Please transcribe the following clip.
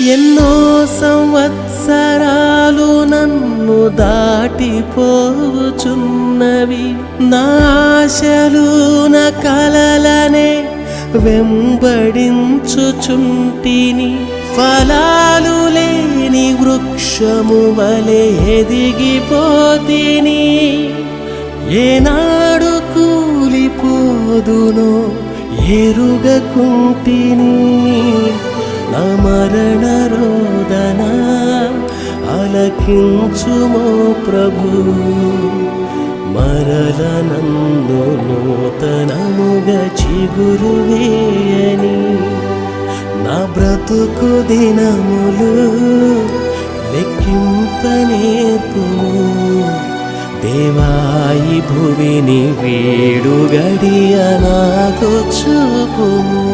ఎన్నో సంవత్సరాలు నన్ను దాటిపోచున్నవి, నా ఆశలు నా కలలనే వెంబడించుచుంటిని. ఫలాలు లేని వృక్షము వలె ఎదిగిపోతిని, ఏనాడు కూలిపోదునో ఎరుగకుంటిని. నా మరణ రోదన ఆలకించుమో ప్రభు, మరల నన్ను నూతనముగా చిగురు వేయని. నా బ్రతుకు దినములు లెక్కింపనేర్పుము దేవాయి భువిని వీడు గడియ నాకు చూపుము.